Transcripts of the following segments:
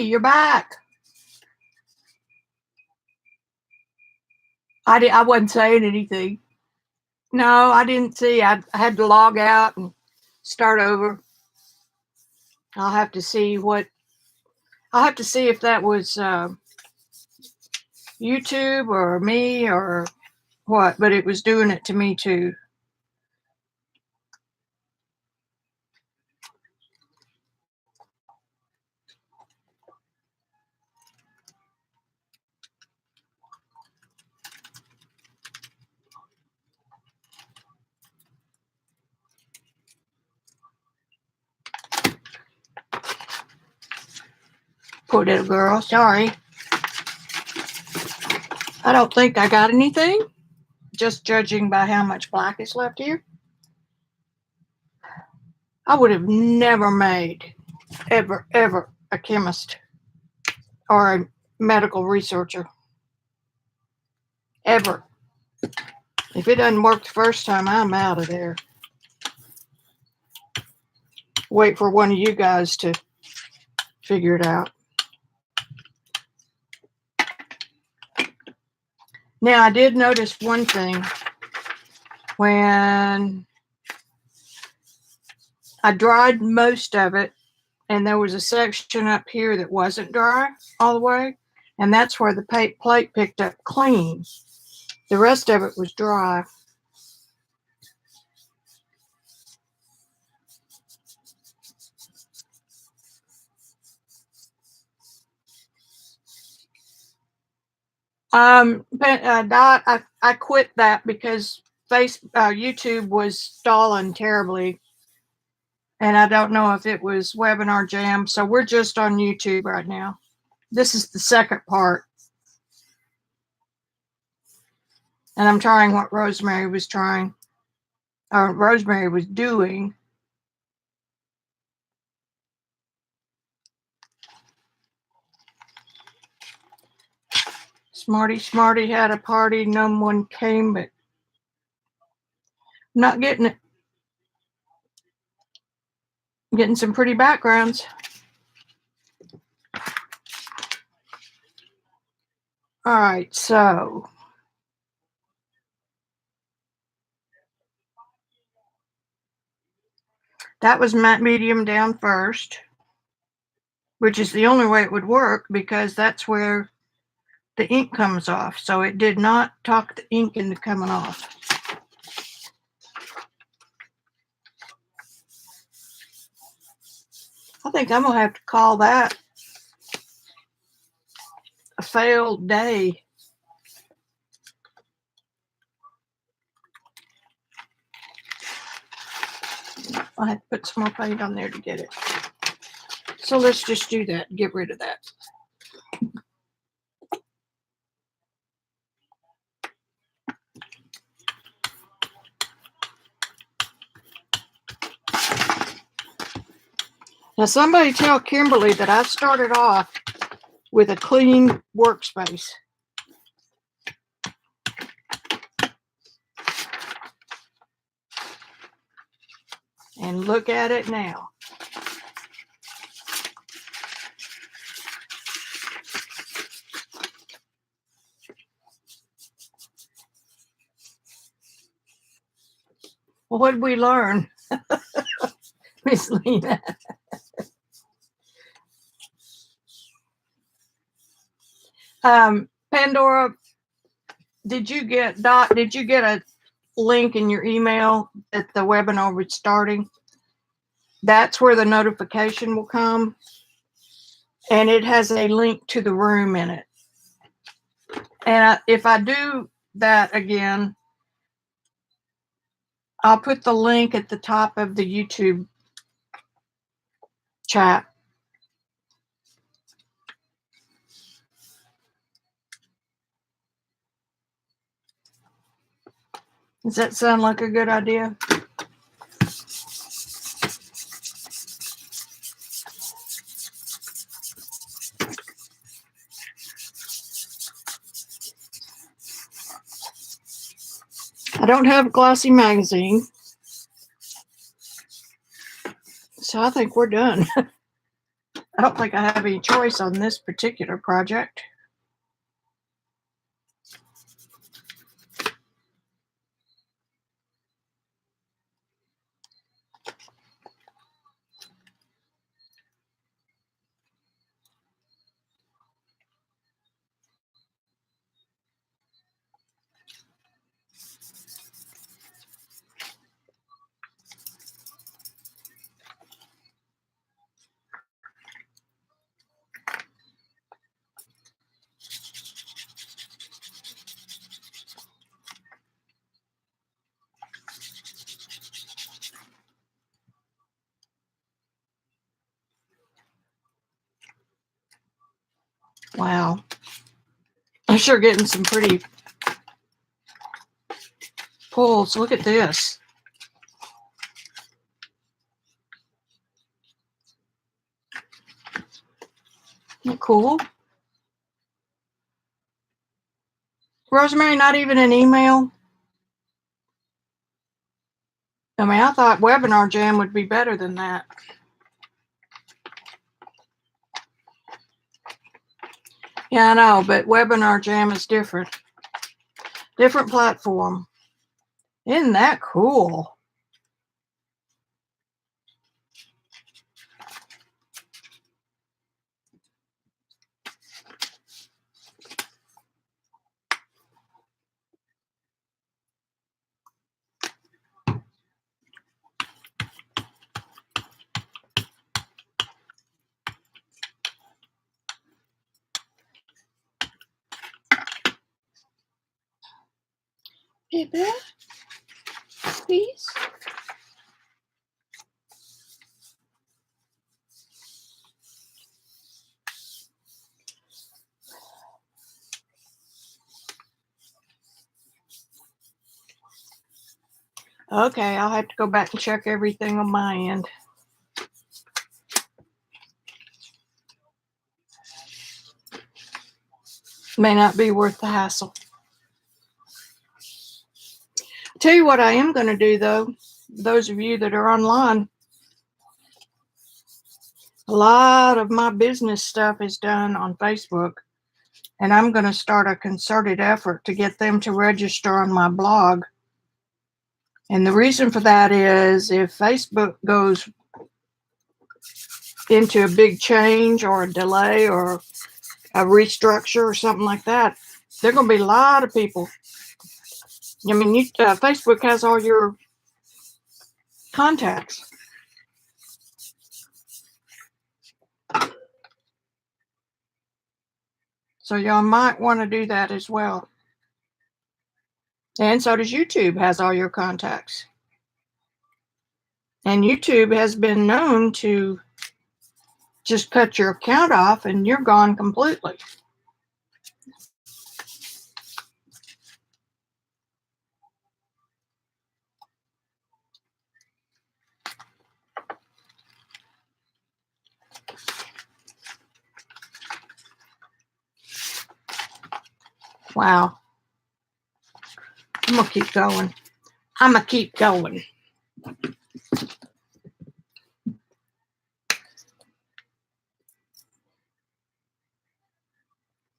you're back. I wasn't saying anything. No, I didn't see. I had to log out and start over. I'll have to see if that was YouTube or me or what, but it was doing it to me too. Poor little girl, sorry. I don't think I got anything, just judging by how much black is left here. I would have never made, ever, a chemist or a medical researcher. Ever. If it doesn't work the first time, I'm out of there. Wait for one of you guys to figure it out. Now, I did notice one thing. When I dried most of it, and there was a section up here that wasn't dry all the way, and that's where the plate picked up clean. The rest of it was dry. Dot, I quit that because YouTube was stalling terribly, and I don't know if it was webinar jam. So we're just on YouTube right now. This is the second part, and I'm trying what Rosemary was doing. Smarty had a party. No one came, but I'm not getting it. I'm getting some pretty backgrounds. All right, so that was matte medium down first, which is the only way it would work because that's where the ink comes off. So it did not talk the ink into coming off. I think I'm going to have to call that a failed day. I had to put some more paint on there to get it. So let's just do that and get rid of that. Now somebody tell Kimberly that I started off with a clean workspace. And look at it now. Well, what did we learn, Miss Lena? Pandora, did you get a link in your email that the webinar was starting? That's where the notification will come, and it has a link to the room in it. And if I do that again, I'll put the link at the top of the YouTube chat. Does that sound like a good idea? I don't have a glossy magazine, so I think we're done. don't think I have any choice on this particular project. Wow. I'm sure getting some pretty pulls. Look at this. Isn't that cool? Rosemary, not even an email? I mean, I thought Webinar Jam would be better than that. Yeah, I know, but Webinar Jam is different. Different platform. Isn't that cool? Baby, please. Okay, I'll have to go back and check everything on my end. May not be worth the hassle. Tell you what I am going to do, though, those of you that are online, a lot of my business stuff is done on Facebook, and I'm going to start a concerted effort to get them to register on my blog. And the reason for that is if Facebook goes into a big change or a delay or a restructure or something like that, there are going to be a lot of people. I mean, Facebook has all your contacts. So y'all might want to do that as well. And so does YouTube, has all your contacts. And YouTube has been known to just cut your account off and you're gone completely. Wow. I'm going to keep going. I'm going to keep going.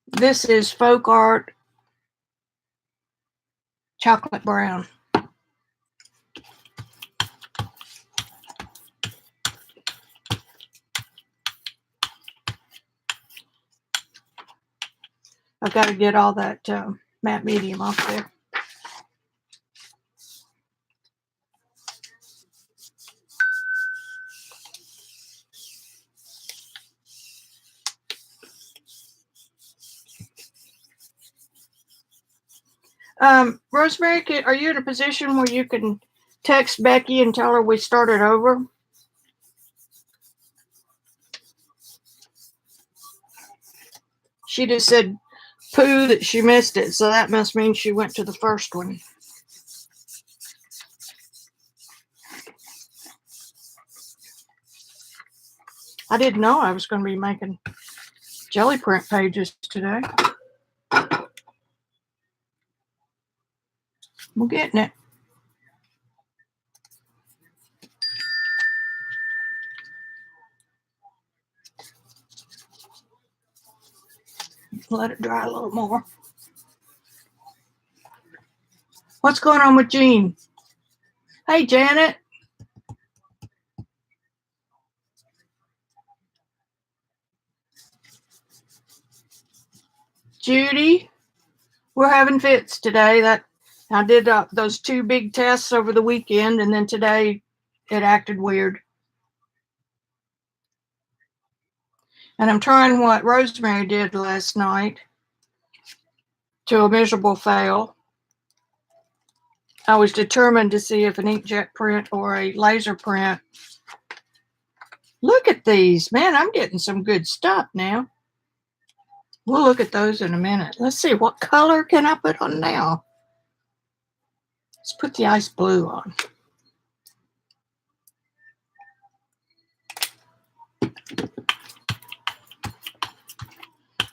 This is Folk Art Chocolate Brown. I've got to get all that matte medium off there. Rosemary, are you in a position where you can text Becky and tell her we started over? She just said poo that she missed it, so that must mean she went to the first one. I didn't know I was going to be making jelly print pages today. We're getting it. Let it dry a little more. What's going on with Jean? Hey, Janet. Judy. We're having fits today. That I did those 2 big tests over the weekend, and then today it acted weird. And I'm trying what Rosemary did last night to a miserable fail. I was determined to see if an inkjet print or a laser print. Look at these. Man, I'm getting some good stuff now. We'll look at those in a minute. Let's see, what color can I put on now? Let's put the ice blue on.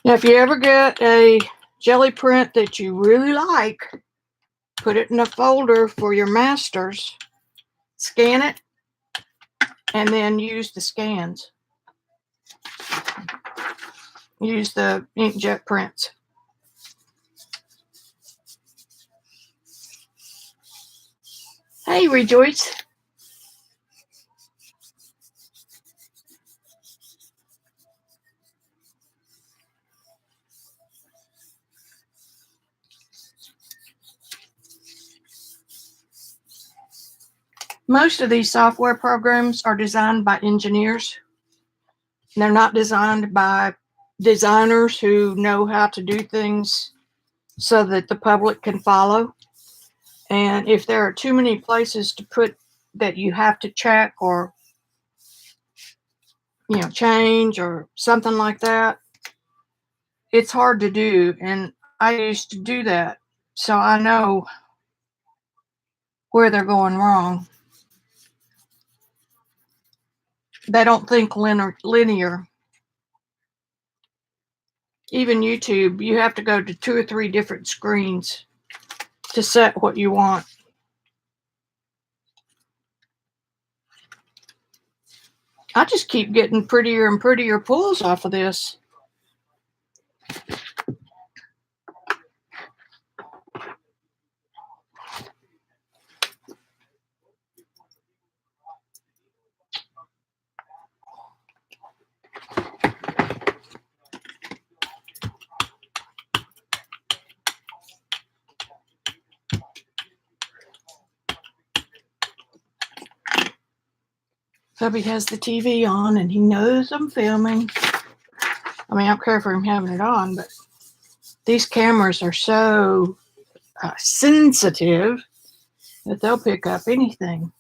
Now, if you ever get a jelly print that you really like, put it in a folder for your masters, scan it, and then use the scans. Use the inkjet prints. Hey, Rejoice. Most of these software programs are designed by engineers. They're not designed by designers who know how to do things so that the public can follow. And if there are too many places to put that you have to check or change or something like that, it's hard to do. And I used to do that, so I know where they're going wrong. They don't think linear. Even YouTube, you have to go to 2 or 3 different screens to set what you want. I just keep getting prettier and prettier pulls off of this. Hubby has the TV on and he knows I'm filming. I mean, I don't care for him having it on, but these cameras are so sensitive that they'll pick up anything.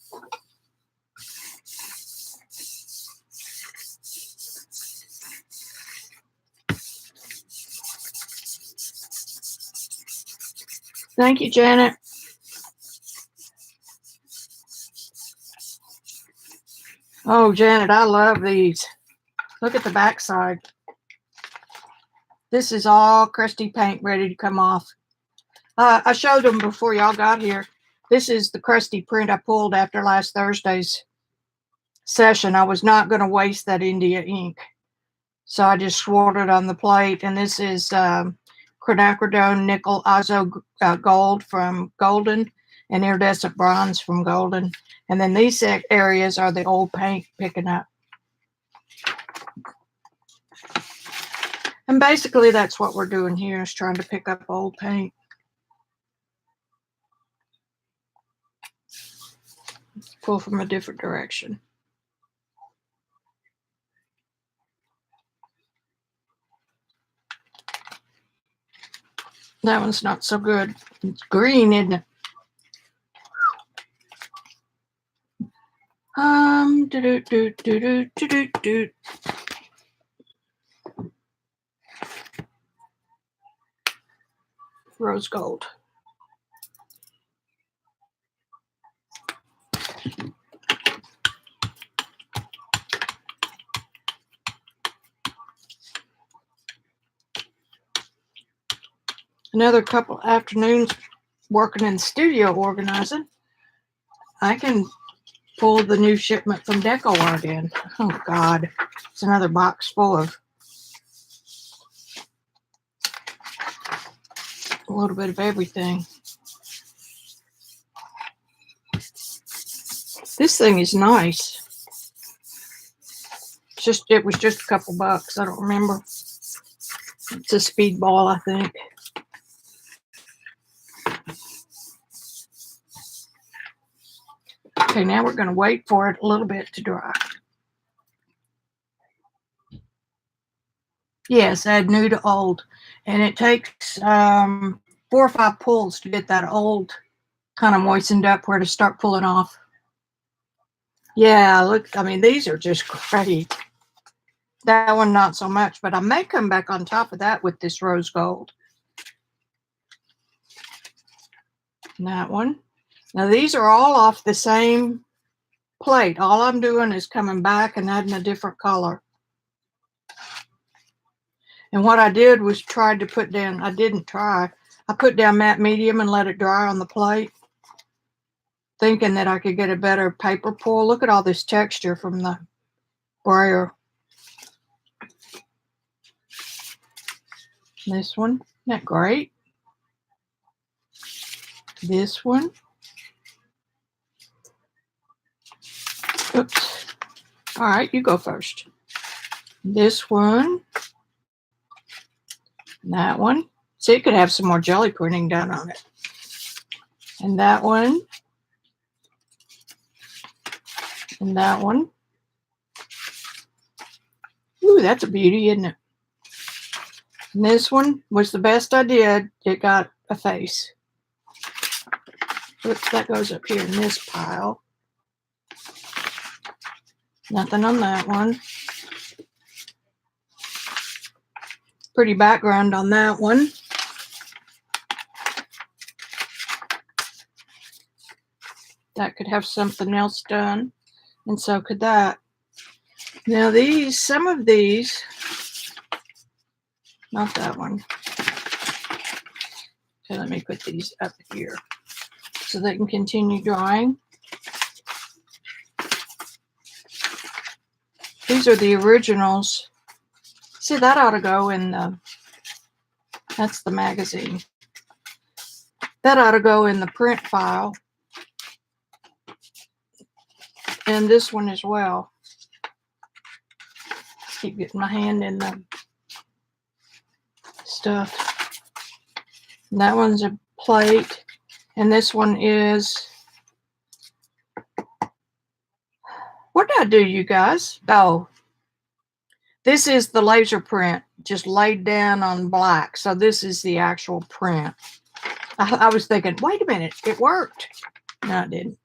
Thank you, Janet. Oh, Janet, I love these. Look at the backside. This is all crusty paint ready to come off. I showed them before y'all got here. This is the crusty print I pulled after last Thursday's session. I was not going to waste that India ink, so I just swirled it on the plate. And this is quinacridone nickel azo gold from Golden and iridescent bronze from Golden. And then these areas are the old paint picking up. And basically that's what we're doing here, is trying to pick up old paint. Pull from a different direction. That one's not so good. It's green, isn't it? Rose gold. Another couple afternoons working in the studio organizing, I can pull the new shipment from Deco Art in. Oh God, it's another box full of a little bit of everything. This thing is nice. It was just a couple bucks. I don't remember. It's a speedball, I think. Okay, now we're going to wait for it a little bit to dry. Yes, add new to old. And it takes 4 or 5 pulls to get that old kind of moistened up where to start pulling off. Yeah, look, I mean, these are just great. That one, not so much, but I may come back on top of that with this rose gold. And that one. Now, these are all off the same plate. All I'm doing is coming back and adding a different color. And what I did was tried to put down, I put down matte medium and let it dry on the plate, thinking that I could get a better paper pull. Look at all this texture from the brayer. This one, isn't that great? This one. Oops. All right, you go first. This one. That one. So you could have some more jelly printing done on it. And that one. And that one. Ooh, that's a beauty, isn't it? And this one was the best I did. It got a face. Oops, that goes up here in this pile. Nothing on that one. Pretty background on that one. That could have something else done, and so could that. Now some of these, not that one. Okay, let me put these up here so they can continue drying. These are the originals. See, that ought to go in that's the magazine. That ought to go in the print file. And this one as well. Keep getting my hand in the stuff. And that one's a plate. And this one is, what did I do, you guys? Oh, this is the laser print, just laid down on black. So this is the actual print. I was thinking, wait a minute, it worked. No, it didn't.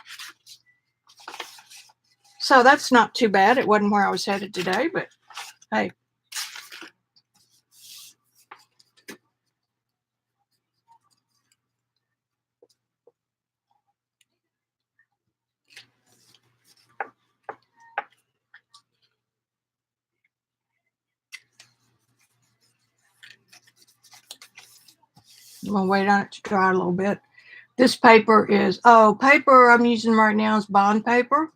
So that's not too bad. It wasn't where I was headed today, but hey. I'm going to wait on it to dry a little bit. This paper is, paper I'm using right now is bond paper,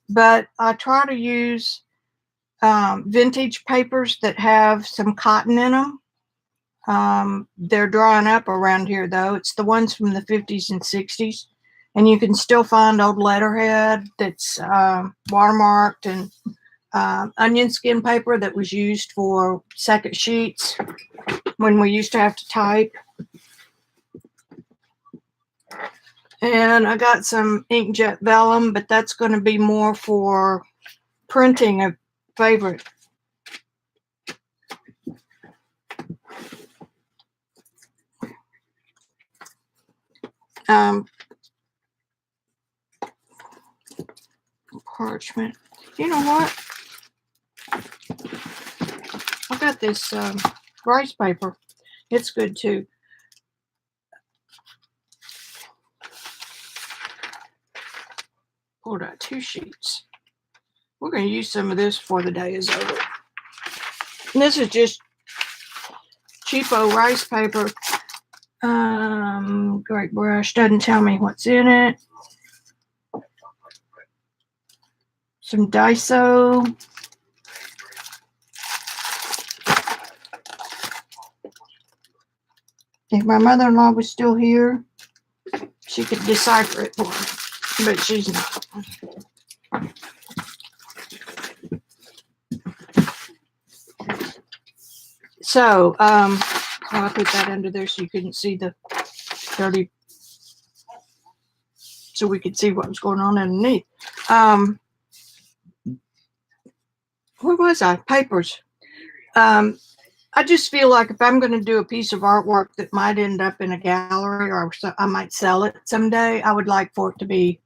but I try to use vintage papers that have some cotton in them. They're drying up around here, though. It's the ones from the 50s and 60s, and you can still find old letterhead that's watermarked, and onion skin paper that was used for second sheets when we used to have to type. And I got some inkjet vellum, but that's going to be more for printing a favorite. Parchment. You know what? I got this rice paper. It's good too. Pulled out 2 sheets. We're going to use some of this before the day is over. And this is just cheapo rice paper. Great brush. Doesn't tell me what's in it. Some Daiso. If my mother-in-law was still here, she could decipher it for me, but she's not. So, I put that under there so you couldn't see the dirty, so we could see what was going on underneath. Where was I? Papers. I just feel like if I'm going to do a piece of artwork that might end up in a gallery or I might sell it someday, I would like for it to be,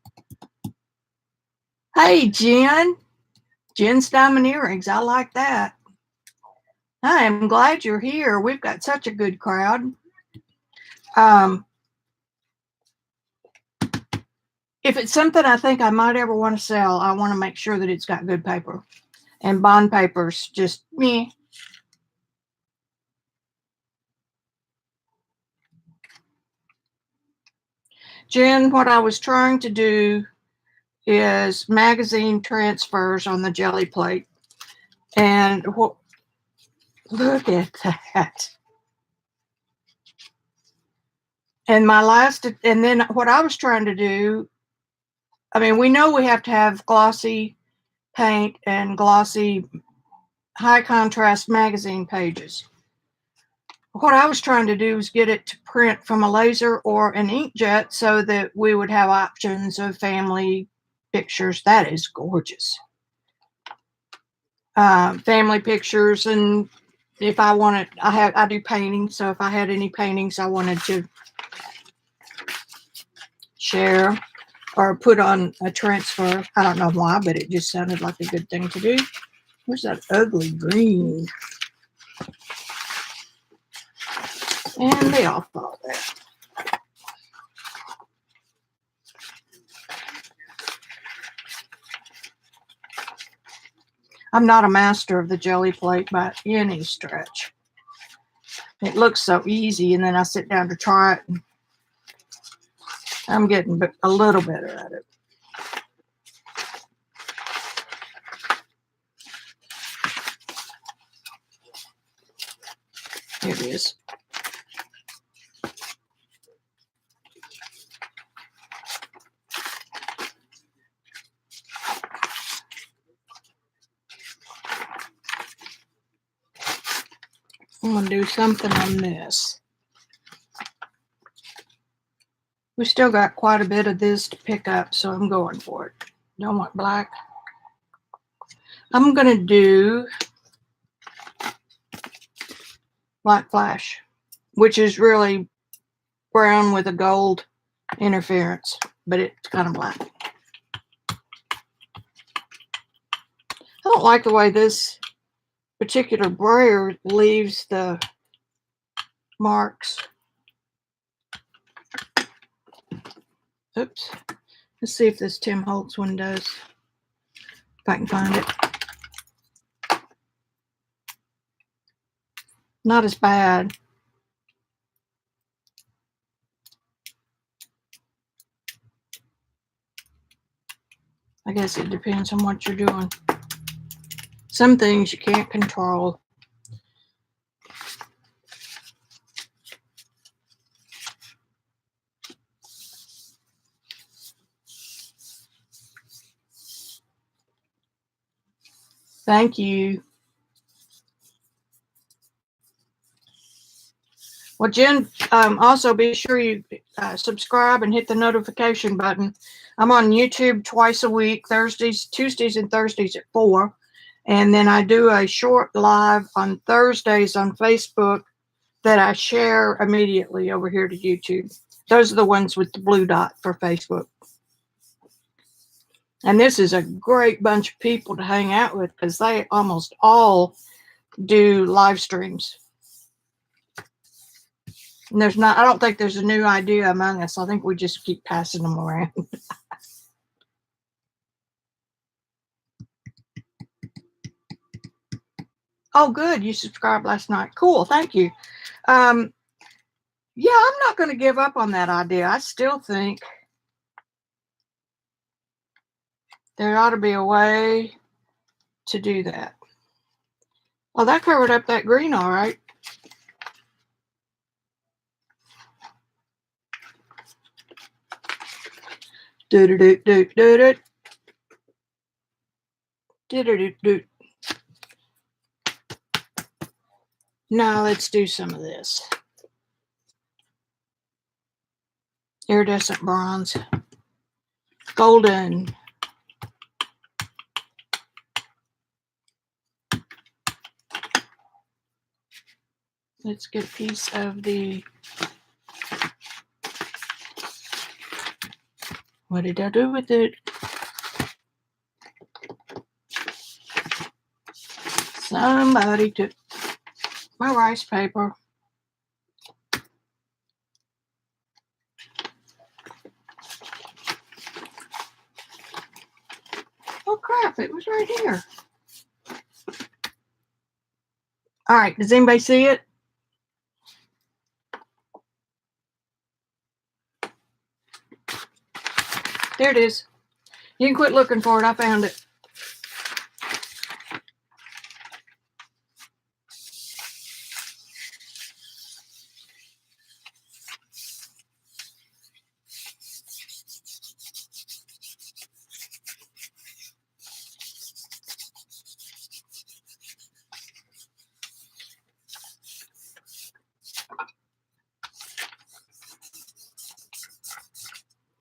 hey, Jen. Jen's diamond earrings. I like that. I am glad you're here. We've got such a good crowd. If it's something I think I might ever want to sell, I want to make sure that it's got good paper. And bond papers, just me. Jen, what I was trying to do is magazine transfers on the jelly plate. And look at that. And and then what I was trying to do, I mean, we know we have to have glossy paint and glossy high contrast magazine pages. What I was trying to do was get it to print from a laser or an inkjet so that we would have options of family pictures. That is gorgeous. Family pictures, and if I wanted, I do painting, so if I had any paintings I wanted to share or put on a transfer, I don't know why, but it just sounded like a good thing to do. Where's that ugly green? And they all fall there. I'm not a master of the jelly plate by any stretch. It looks so easy, and then I sit down to try it, and I'm getting a little better at it. Here it is. I'm going to do something on this. We still got quite a bit of this to pick up, so I'm going for it. Don't want black. I'm going to do Black Flash, which is really brown with a gold interference, but it's kind of black. I don't like the way this particular brayer leaves the marks. Oops. Let's see if this Tim Holtz one does. If I can find it. Not as bad. I guess it depends on what you're doing. Some things you can't control. Thank you. Well, Jen, also be sure you subscribe and hit the notification button. I'm on YouTube twice a week, Tuesdays and Thursdays at 4. And then I do a short live on Thursdays on Facebook that I share immediately over here to YouTube. Those are the ones with the blue dot for Facebook. And this is a great bunch of people to hang out with because they almost all do live streams. And I don't think there's a new idea among us. I think we just keep passing them around. Oh, good. You subscribed last night. Cool. Thank you. Yeah, I'm not going to give up on that idea. I still think there ought to be a way to do that. Well, that covered up that green all right. Do do do do do do. Do do do do. Now let's do some of this. Iridescent bronze. Golden. Let's get a piece of the, what did I do with it? Somebody took my rice paper. Oh crap, it was right here. All right, does anybody see it? There it is. You can quit looking for it. I found it.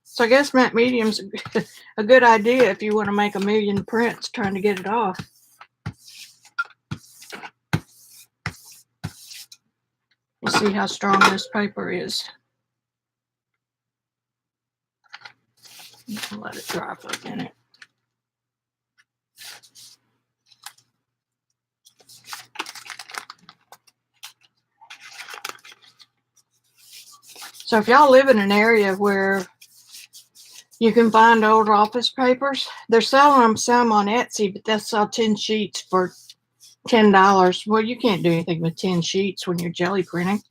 So I guess matte medium's a good idea if you want to make a million prints trying to get it off. We'll see how strong this paper is. Let it dry for a minute. So if y'all live in an area where you can find old office papers, they're selling them some on Etsy, but they'll sell 10 sheets for $10. Well, you can't do anything with 10 sheets when you're jelly printing.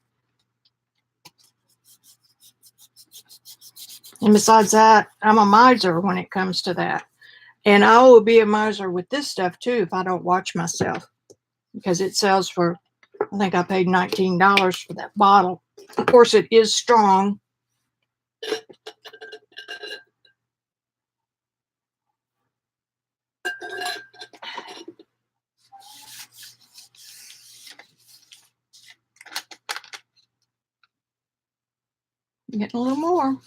And besides that, I'm a miser when it comes to that. And I will be a miser with this stuff too if I don't watch myself, because it sells for, I think I paid $19 for that bottle. Of course, it is strong. Getting a little more.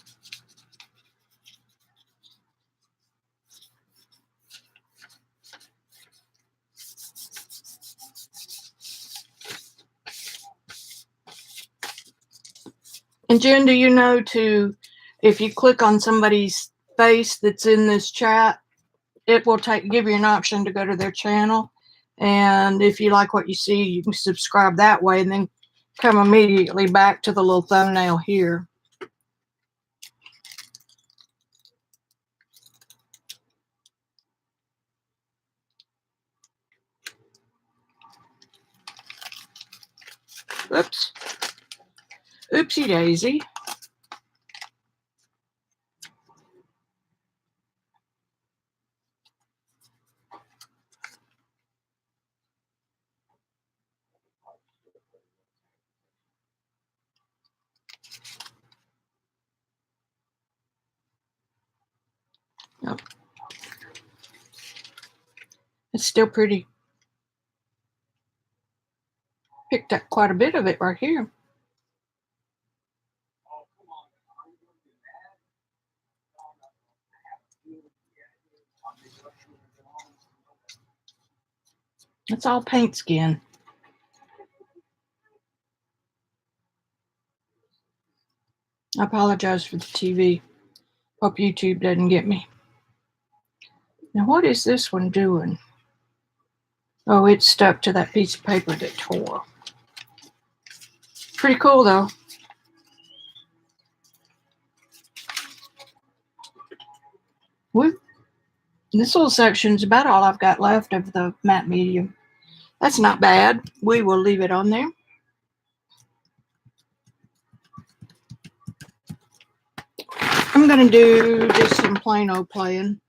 And Jen, do you know if you click on somebody's face that's in this chat, it will give you an option to go to their channel. And if you like what you see, you can subscribe that way and then come immediately back to the little thumbnail here. Oops. Oopsie daisy. Oh. It's still pretty. Picked up quite a bit of it right here. It's all paint skin. I apologize for the TV. Hope YouTube doesn't get me. Now, what is this one doing? Oh, it's stuck to that piece of paper that tore. Pretty cool, though. Whoop. This little section is about all I've got left of the matte medium. That's not bad. We will leave it on there. I'm going to do just some plain old playing.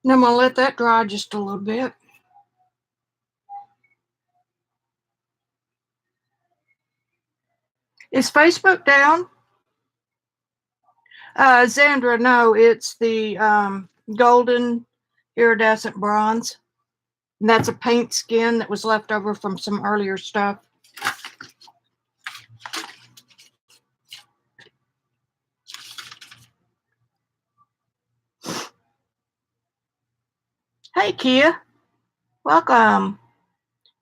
And I'm going to let that dry just a little bit. Is Facebook down? Zandra, no, it's the golden iridescent bronze. And that's a paint skin that was left over from some earlier stuff. Hey, Kia. Welcome.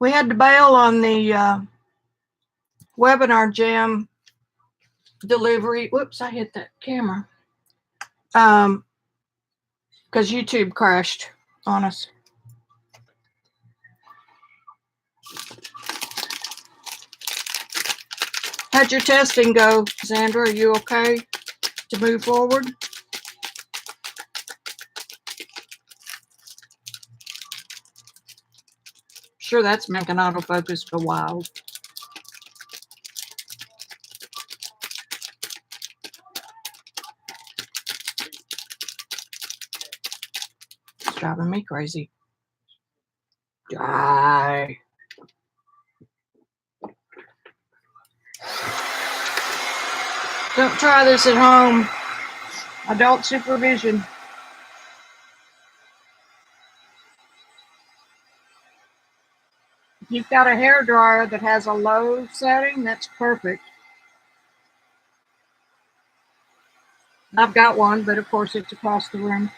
We had to bail on the webinar jam delivery. Whoops, I hit that camera. Because YouTube crashed on us. How'd your testing go, Zandra? Are you okay to move forward? Sure, that's making autofocus go wild. It's driving me crazy. Die. Don't try this at home. Adult supervision. If you've got a hair dryer that has a low setting, that's perfect. I've got one, but of course it's across the room.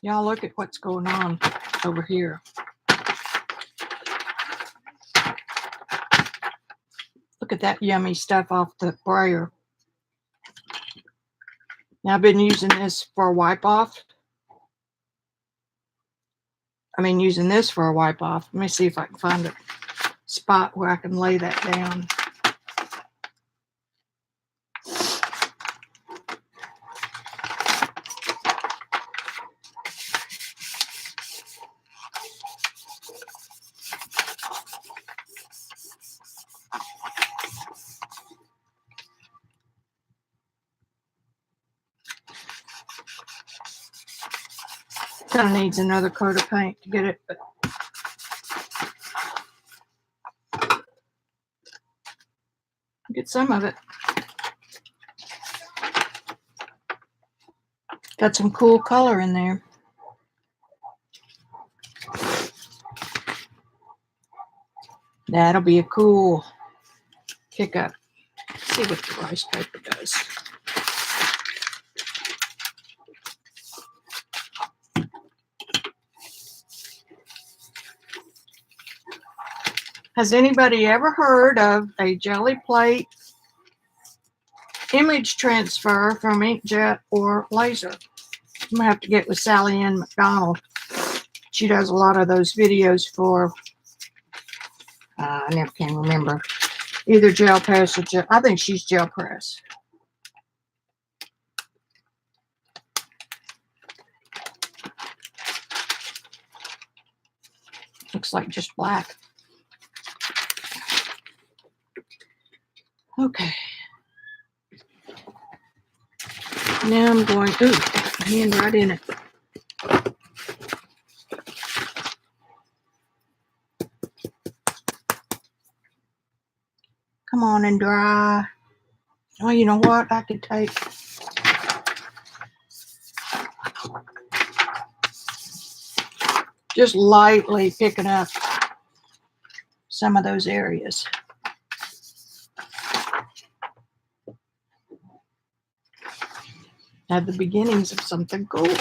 Y'all look at what's going on over here. Look at that yummy stuff off the brayer. Now I've been using this for a wipe off. Using this for a wipe off. Let me see if I can find a spot where I can lay that down. Kind of needs another coat of paint to get it, but get some of it. Got some cool color in there. That'll be a cool pickup. Let's see what the rice paper does. Has anybody ever heard of a jelly plate image transfer from inkjet or laser? I'm gonna have to get with Sally Ann McDonald. She does a lot of those videos for, I never can remember, either gel press or gel. I think she's gel press. Looks like just black. Okay. Now I'm going, ooh, my hand right in it. Come on and dry. Oh, you know what? I could take just lightly picking up some of those areas. Have the beginnings of something cool.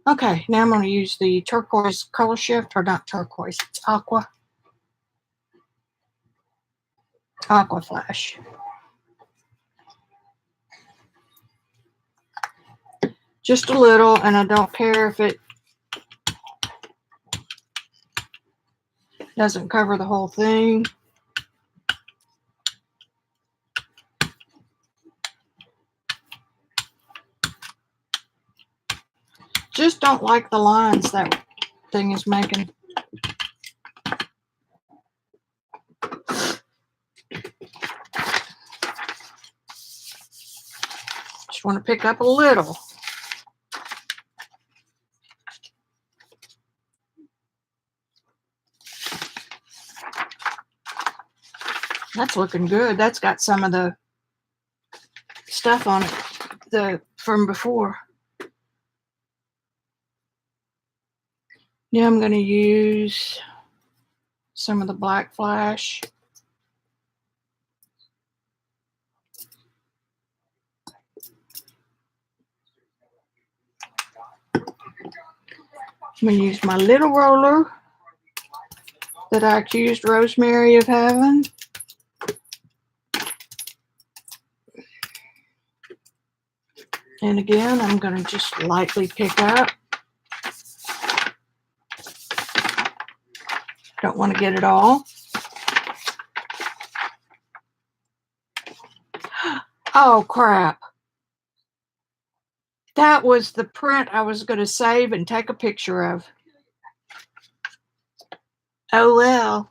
Okay, now I'm going to use the turquoise color shift, or not turquoise, it's aqua flash. Just a little, and I don't care if it Doesn't cover the whole thing. Just don't like the lines that thing is making. Just want to pick up a little. That's looking good. That's got some of the stuff on it from before. Now I'm going to use some of the black flash. I'm going to use my little roller that I accused Rosemary of having. And again, I'm going to just lightly pick up. Don't want to get it all. Oh, crap. That was the print I was going to save and take a picture of. Oh, well.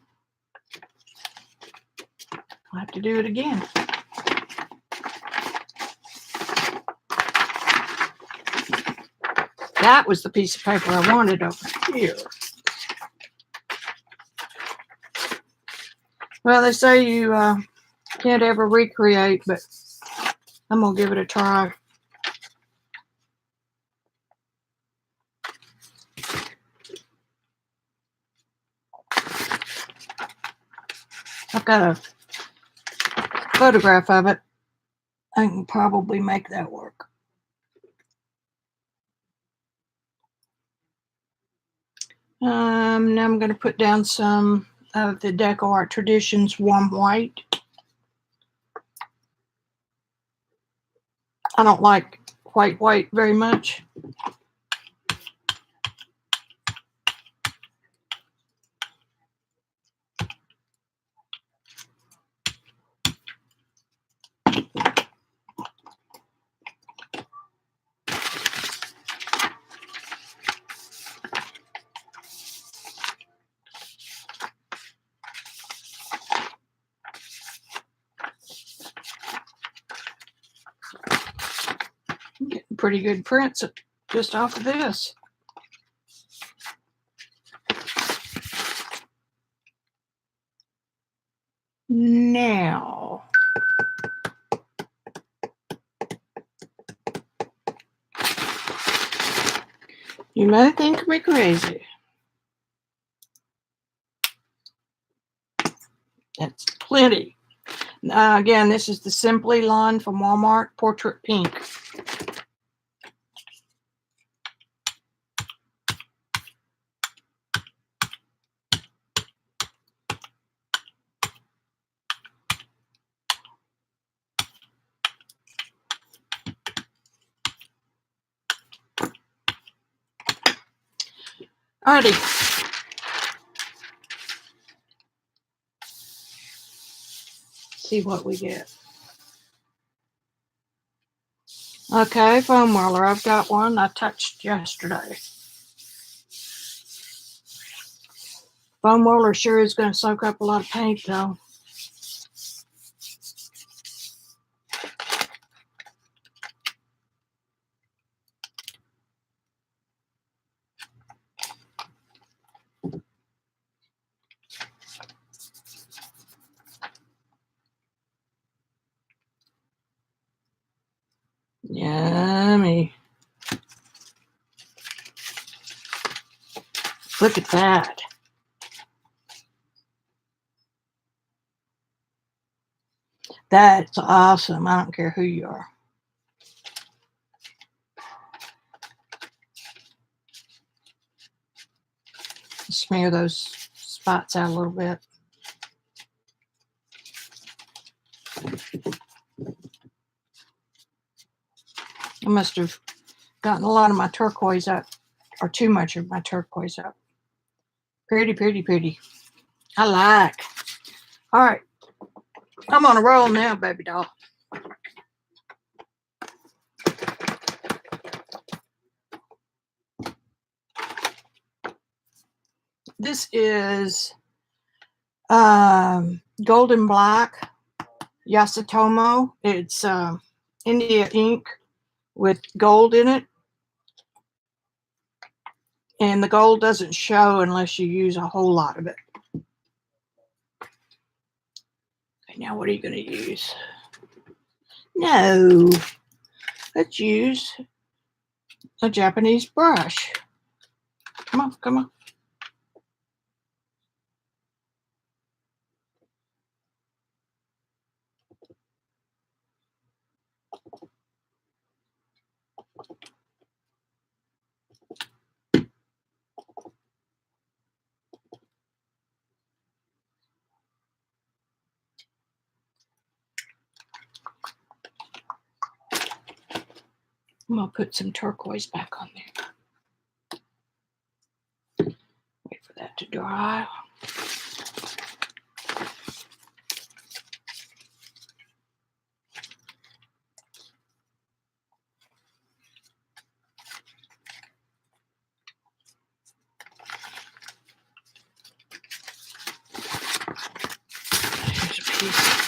I'll have to do it again. That was the piece of paper I wanted over here. Well, they say you can't ever recreate, but I'm going to give it a try. I've got a photograph of it. I can probably make that work. Now I'm going to put down some of the Deco Art Traditions Warm White. I don't like white very much. I'm getting pretty good prints just off of this. Now, you may think me crazy. That's plenty. Again, this is the Simply line from Walmart, Portrait Pink. Alrighty. See what we get. Okay, foam roller. I've got one I touched yesterday. Foam roller sure is going to soak up a lot of paint, though. Yummy. Look at that. That's awesome. I don't care who you are. Smear those spots out a little bit. I must have gotten a lot of my turquoise up, or too much of my turquoise up. Pretty, pretty, pretty. I like. All right. I'm on a roll now, baby doll. This is Golden Black Yasutomo. It's India ink with gold in it. And the gold doesn't show unless you use a whole lot of it. Okay, now what are you going to use? No. Let's use a Japanese brush. Come on, come on. I'm going to put some turquoise back on there. Wait for that to dry. Here's a piece.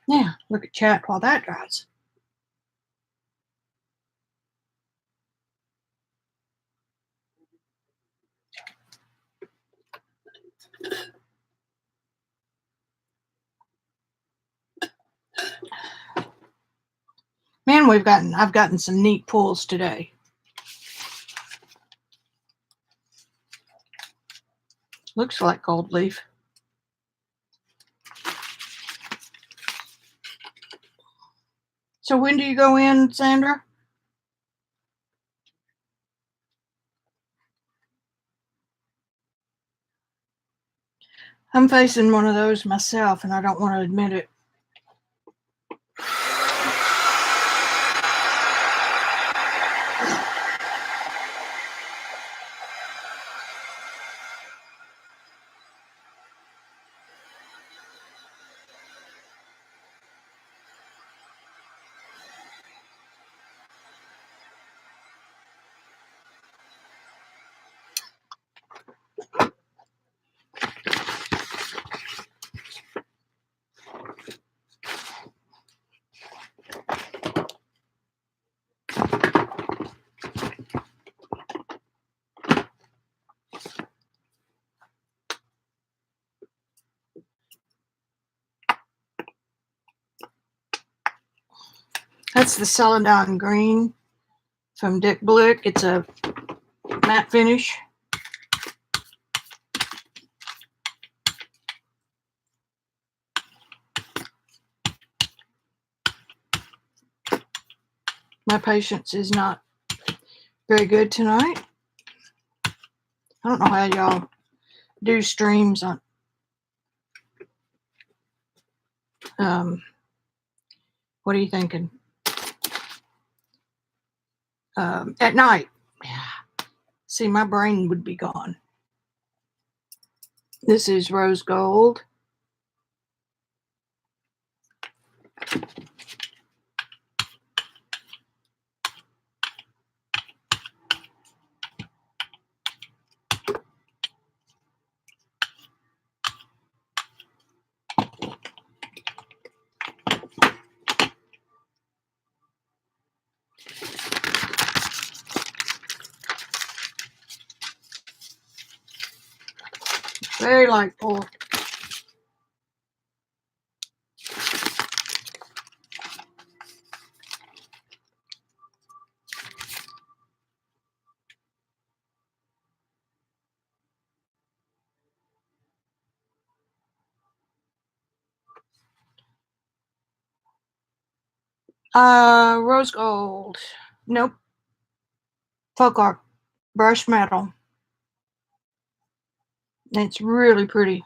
Now, look at chat while that dries. Man, I've gotten some neat pulls today. Looks like gold leaf. So when do you go in, Sandra? I'm facing one of those myself, and I don't want to admit it. That's the Celadon Green from Dick Blick. It's a matte finish. My patience is not very good tonight. I don't know how y'all do streams on what are you thinking? At night. See, my brain would be gone. This is rose gold. Very light pull. Rose gold. Nope. Folk art. Brushed metal. It's really pretty.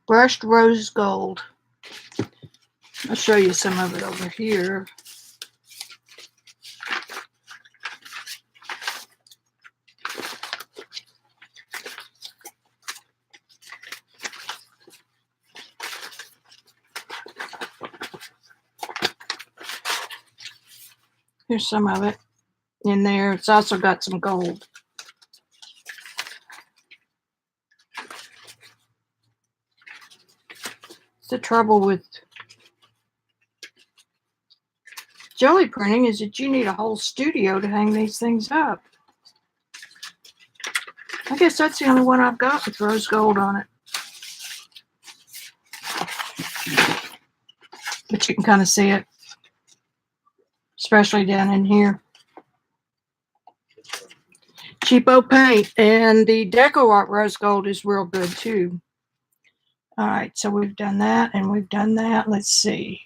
Brushed rose gold. I'll show you some of it over here. Here's some of it in there. It's also got some gold. The trouble with jelly printing is that you need a whole studio to hang these things up. I guess that's the only one I've got with rose gold on it. But you can kind of see it, especially down in here. Cheapo paint, and the Deco Art rose gold is real good too. All right, so we've done that and we've done that. Let's see.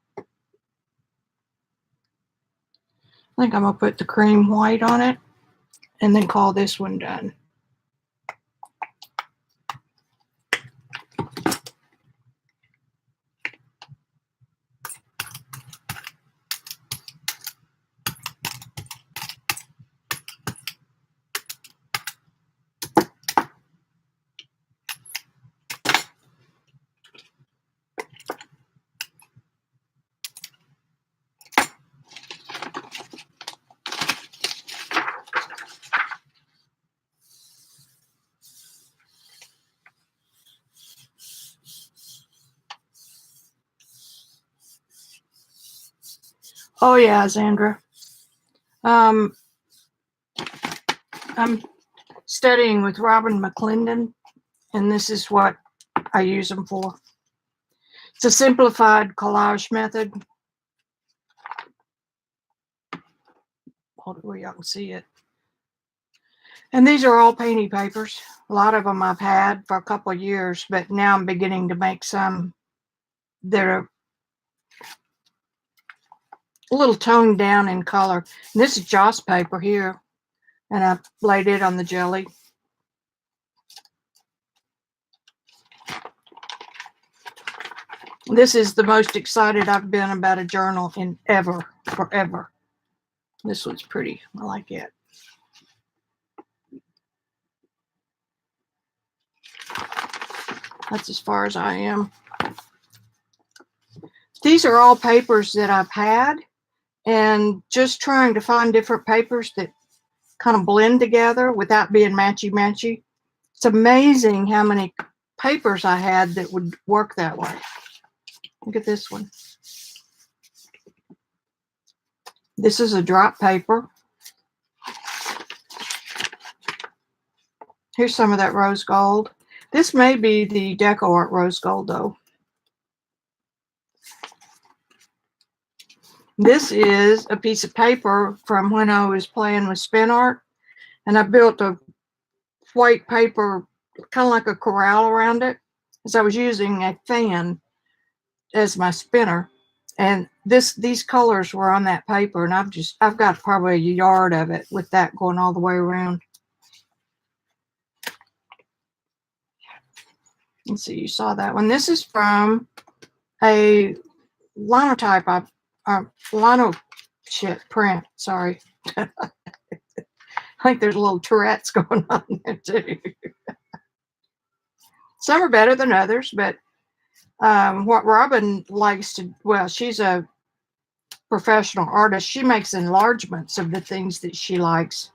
I think I'm gonna put the cream white on it and then call this one done. Oh yeah, Zandra. I'm studying with Robin McClendon, and this is what I use them for. It's a simplified collage method. Hold it where y'all can see it. And these are all painty papers. A lot of them I've had for a couple of years, but now I'm beginning to make some that are a little toned down in color. And this is Joss paper here, and I laid it on the jelly. This is the most excited I've been about a journal in forever. This one's pretty. I like it. That's as far as I am. These are all papers that I've had, and just trying to find different papers that kind of blend together without being matchy-matchy. It's amazing how many papers I had that would work that way. Look at this one. This is a drop paper. Here's some of that rose gold. This may be the Deco Art rose gold though. This is a piece of paper from when I was playing with spin art, and I built a white paper, kind of like a corral around it, as I was using a fan as my spinner. And these colors were on that paper, and I've got probably a yard of it with that going all the way around. Let's see, you saw that one. This is from a linotype, print, sorry. I think there's a little Tourette's going on there too. Some are better than others, but what Robin likes to, well, she's a professional artist. She makes enlargements of the things that she likes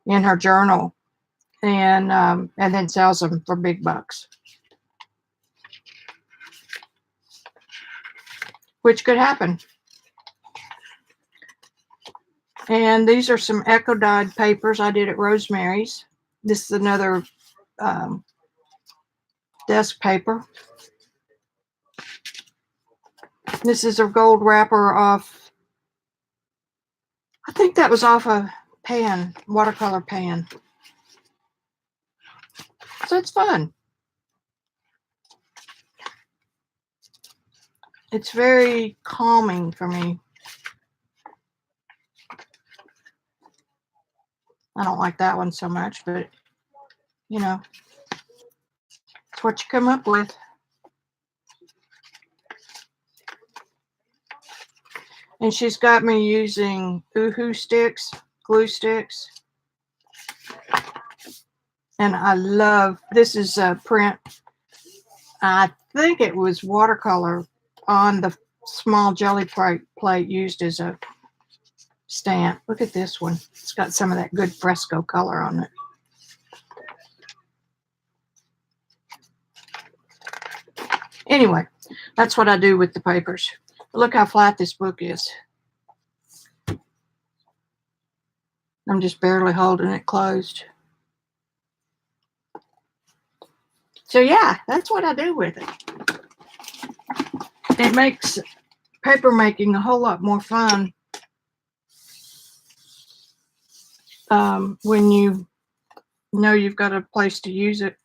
in her journal, and then sells them for big bucks, which could happen. And these are some echo dyed papers I did at Rosemary's. This is another desk paper. This is a gold wrapper off, I think that was off a pan, watercolor pan. So it's fun. It's very calming for me. I don't like that one so much, but you know, it's what you come up with. And she's got me using Oohoo sticks, glue sticks. And I love, this is a print. I think it was watercolor on the small jelly plate used as a stamp. Look at this one. It's got some of that good fresco color on it. Anyway, that's what I do with the papers. Look how flat this book is. I'm just barely holding it closed. So yeah, that's what I do with it. It makes paper making a whole lot more fun when you know you've got a place to use it.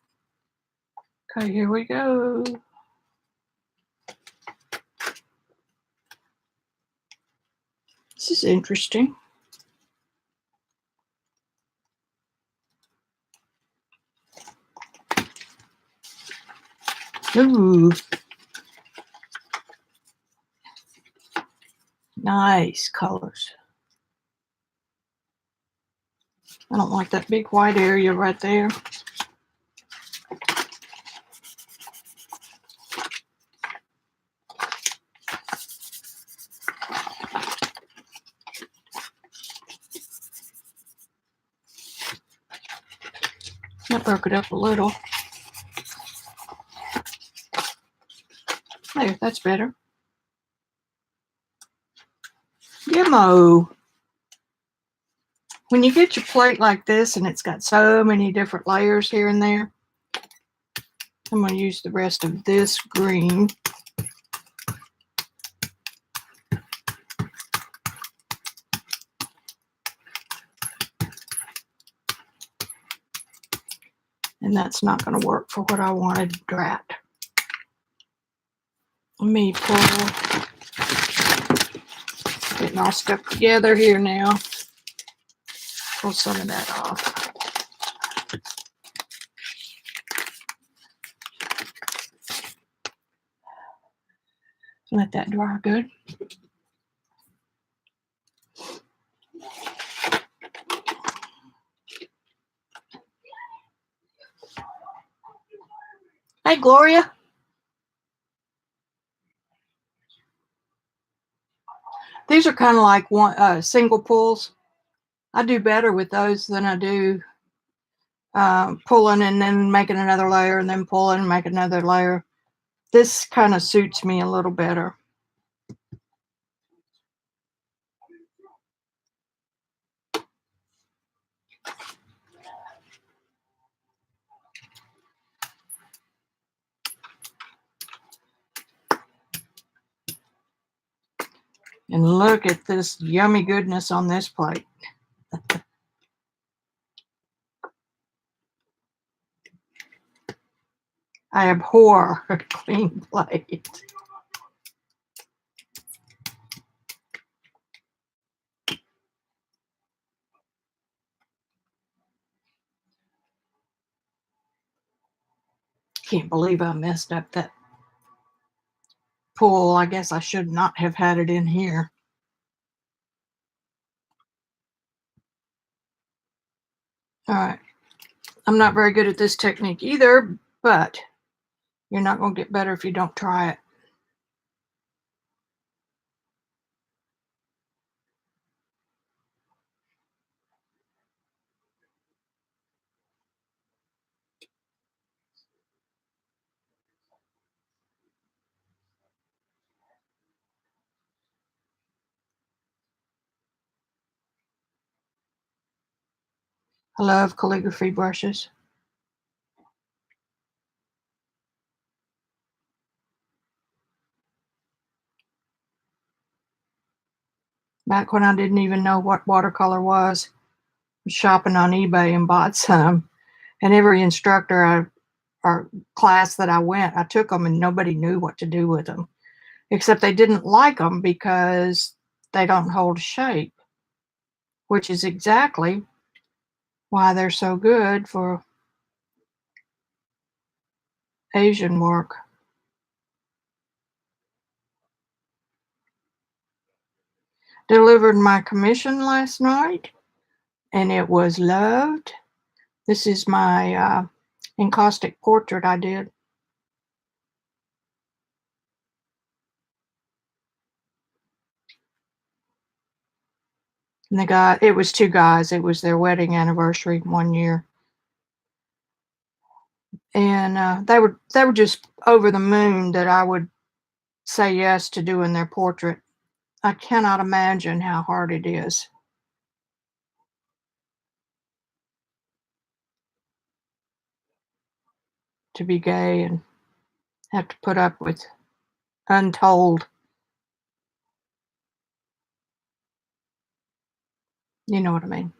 Okay, here we go. This is interesting. Ooh. Nice colors. I don't like that big white area right there. I broke it up a little. There, that's better. Yummo. When you get your plate like this and it's got so many different layers here and there, I'm going to use the rest of this green. And that's not going to work for what I wanted to drat. Let me pull, getting all stuck together here now. Pull some of that off. Let that dry good. Hey, Gloria. These are kind of like one single pulls. I do better with those than I do pulling and then making another layer and then pulling and making another layer. This kind of suits me a little better. And look at this yummy goodness on this plate. I abhor a clean plate. Can't believe I messed up that pull. I guess I should not have had it in here. All right. I'm not very good at this technique either, but you're not going to get better if you don't try it. I love calligraphy brushes. Back when I didn't even know what watercolor was, I was shopping on eBay and bought some. And every instructor or class that I went, I took them and nobody knew what to do with them. except they didn't like them because they don't hold shape, which is exactly why they're so good for Asian work. Delivered my commission last night, and it was loved. This is my encaustic portrait I did. And it was two guys. It was their wedding anniversary 1 year. And they were just over the moon that I would say yes to doing their portrait. I cannot imagine how hard it is. To be gay and have to put up with untold, you know what I mean.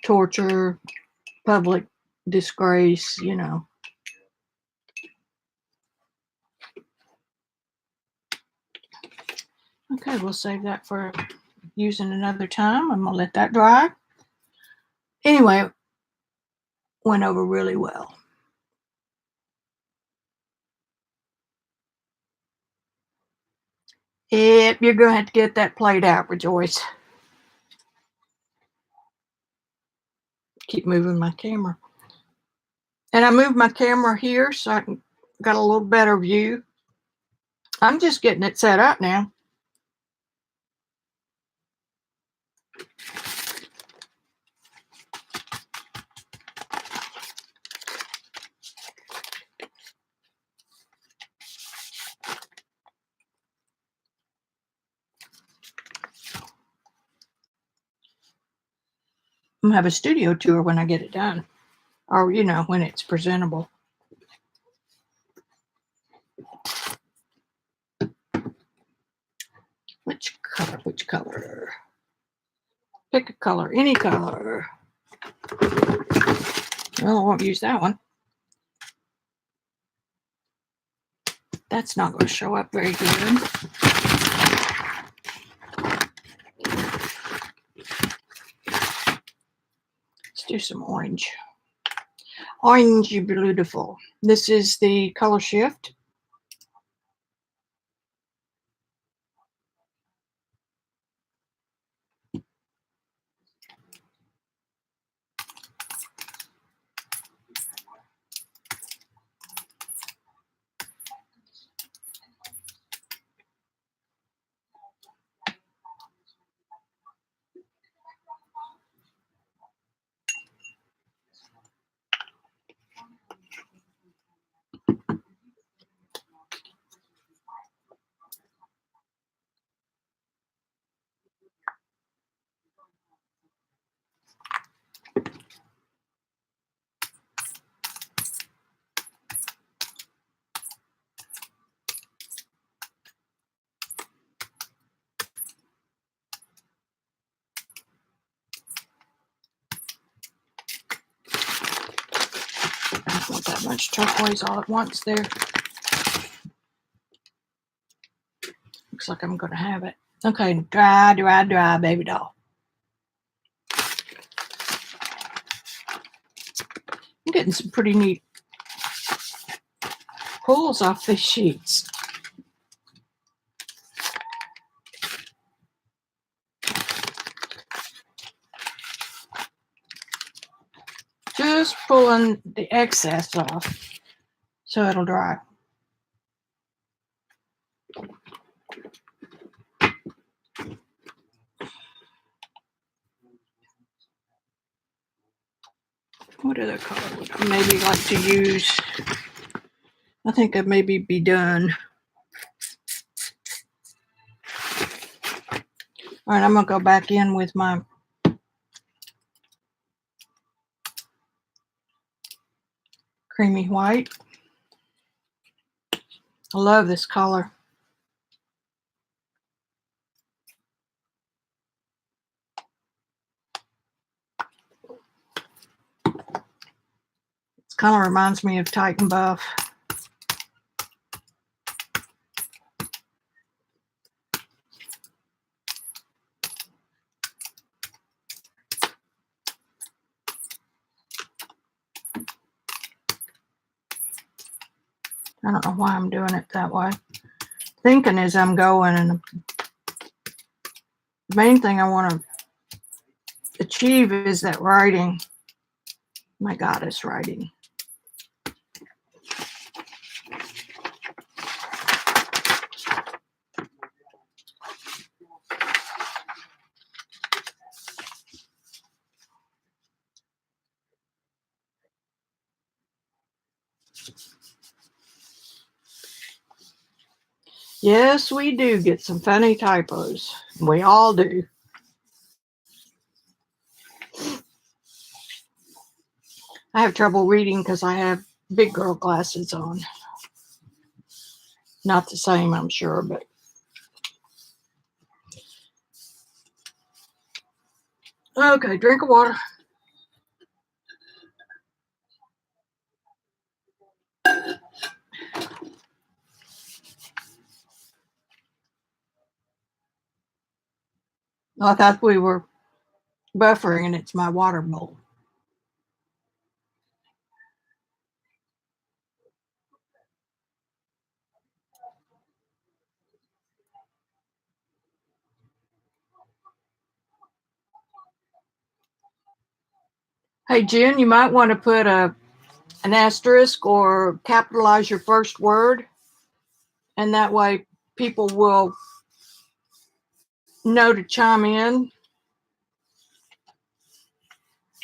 Torture, public disgrace, you know. Okay, we'll save that for using another time. I'm gonna let that dry. Anyway, went over really well. Yep, you're gonna have to get that played out, Rejoice. Keep moving my camera. And I moved my camera here so I can got a little better view. I'm just getting it set up now. I'm gonna have a studio tour when I get it done. Or, you know, when it's presentable. Which color? Which color? Pick a color, any color. Well, I won't use that one. That's not going to show up very good. Let's do some orange. Orange, beautiful. This is the color shift. I don't want that much turquoise all at once there. Looks like I'm going to have it. Okay, dry, dry, dry, baby doll. I'm getting some pretty neat pulls off these sheets. Just pulling the excess off so it'll dry. What other color would I maybe like to use? I think I'd maybe be done. All right, I'm going to go back in with my creamy white. I love this color. Kind of reminds me of Titan Buff. I don't know why I'm doing it that way. Thinking as I'm going, and the main thing I want to achieve is that writing. My goddess writing. Yes, we do get some funny typos. We all do. I have trouble reading because I have big girl glasses on. Not the same, I'm sure, but. Okay, drink of water. I thought we were buffering and it's my water bowl. Hey, Jen, you might want to put an asterisk or capitalize your first word, and that way people will know to chime in.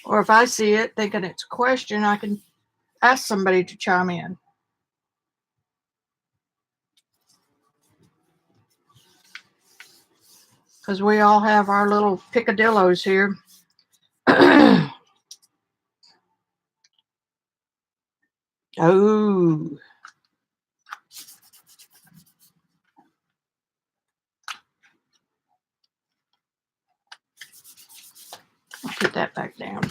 Or if I see it thinking it's a question, I can ask somebody to chime in. Because we all have our little picadillos here. Oh. I'll put that back down.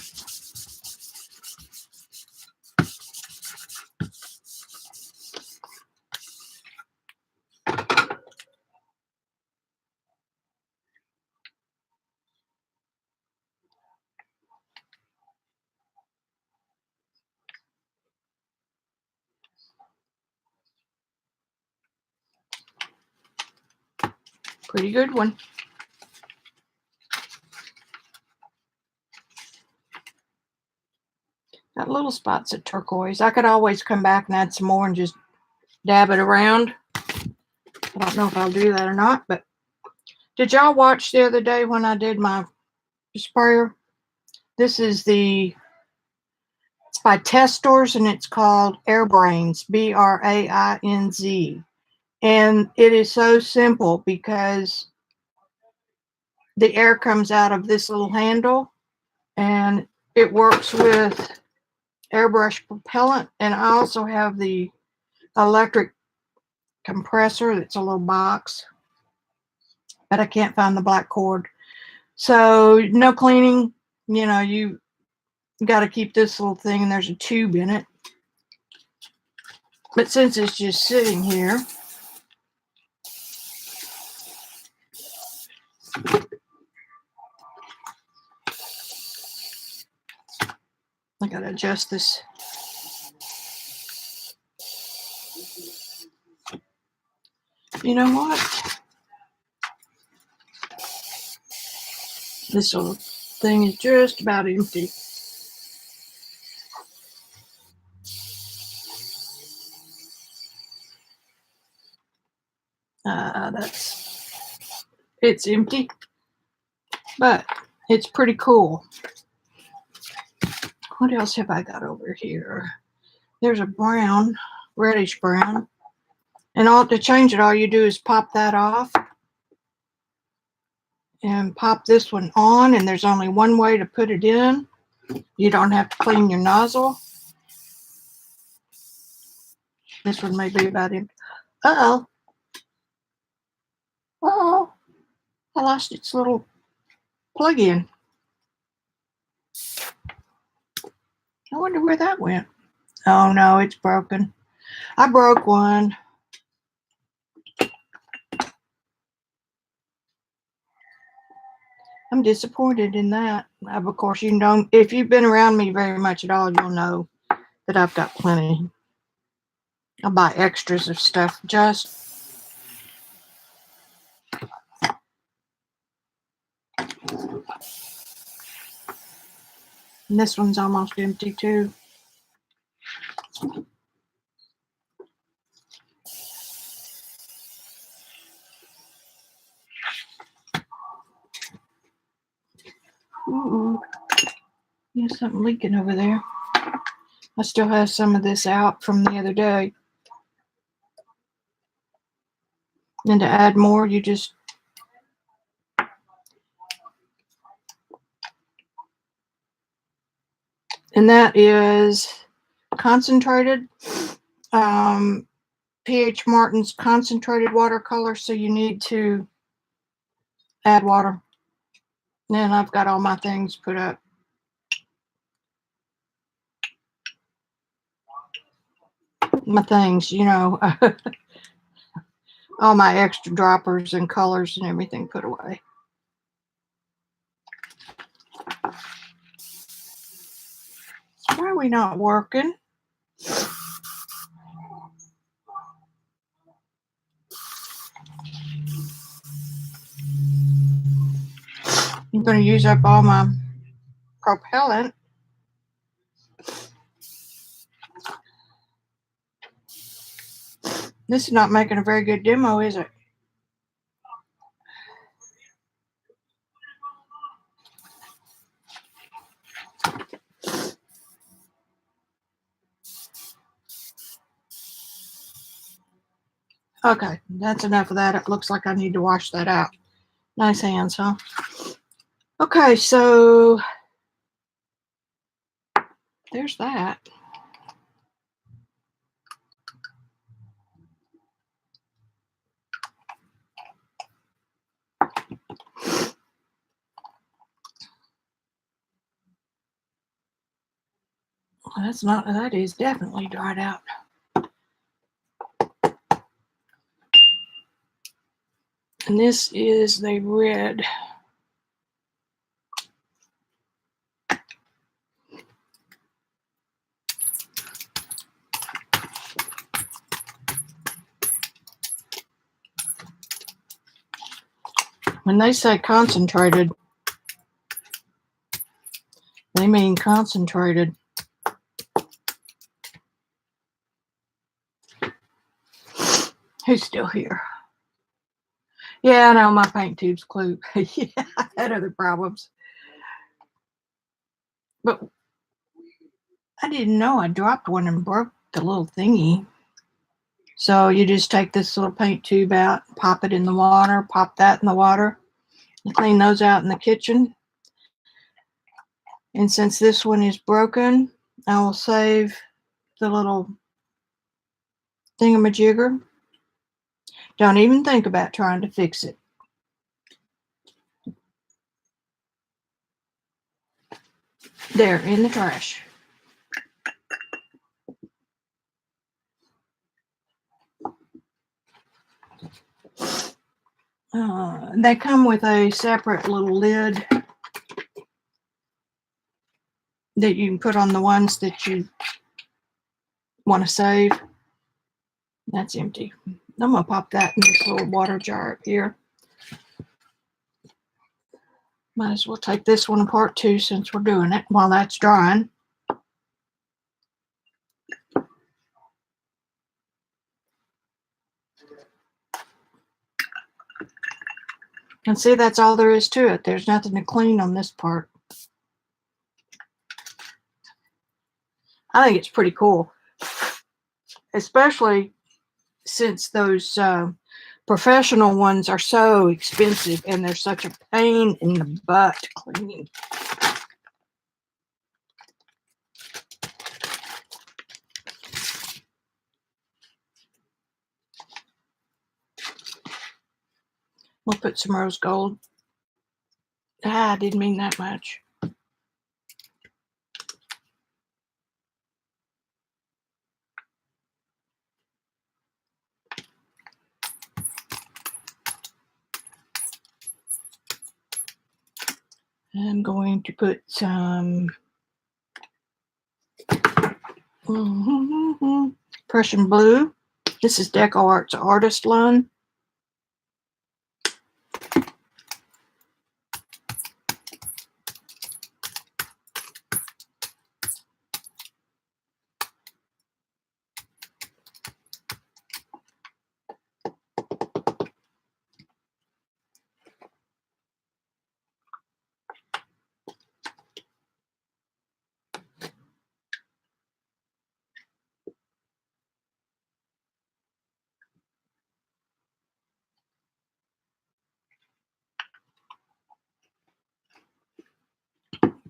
Pretty good one. Got little spots of turquoise. I could always come back and add some more and just dab it around. I don't know if I'll do that or not, but did y'all watch the other day when I did my sprayer? This is it's by Testors and it's called Airbrains, Brainz. And it is so simple because the air comes out of this little handle and it works with airbrush propellant. And I also have the electric compressor that's a little box, but I can't find the black cord. So no cleaning, you got to keep this little thing, and there's a tube in it. But since it's just sitting here, I got to adjust this. You know what? This little thing is just about empty. It's empty, but it's pretty cool. What else have I got over here? There's a brown, reddish brown. And to change it, all you do is pop that off and pop this one on, and there's only one way to put it in. You don't have to clean your nozzle. This one may be about empty. Uh-oh. Uh-oh. I lost its little plug-in. I wonder where that went. Oh no, it's broken. I broke one. I'm disappointed in that. Of course, you don't. If you've been around me very much at all, you'll know that I've got plenty. I buy extras of stuff just. And this one's almost empty too. Ooh, there's something leaking over there. I still have some of this out from the other day. And to add more, you just and that is concentrated. PH Martin's concentrated watercolor, so you need to add water. And I've got all my things put up. My things, you know, all my extra droppers and colors and everything put away. Why are we not working? I'm going to use up all my propellant. This is not making a very good demo, is it? Okay, that's enough of that. It looks like I need to wash that out. Nice hands, huh? Okay, so there's that. That's not, that is definitely dried out. And this is the red. When they say concentrated, they mean concentrated. Who's still here? Yeah, I know my paint tube's clue. Yeah, I had other problems. But I didn't know I dropped one and broke the little thingy. So you just take this little paint tube out, pop it in the water, pop that in the water, and clean those out in the kitchen. And since this one is broken, I will save the little thingamajigger. Don't even think about trying to fix it. There, in the trash. They come with a separate little lid that you can put on the ones that you want to save. That's empty. I'm going to pop that in this little water jar up here. Might as well take this one apart too since we're doing it while that's drying. And see, that's all there is to it. There's nothing to clean on this part. I think it's pretty cool, especially since those professional ones are so expensive and they're such a pain in the butt cleaning. We'll put some rose gold. I didn't mean that much. I'm going to put some Prussian blue. This is Deco Arts Artist One.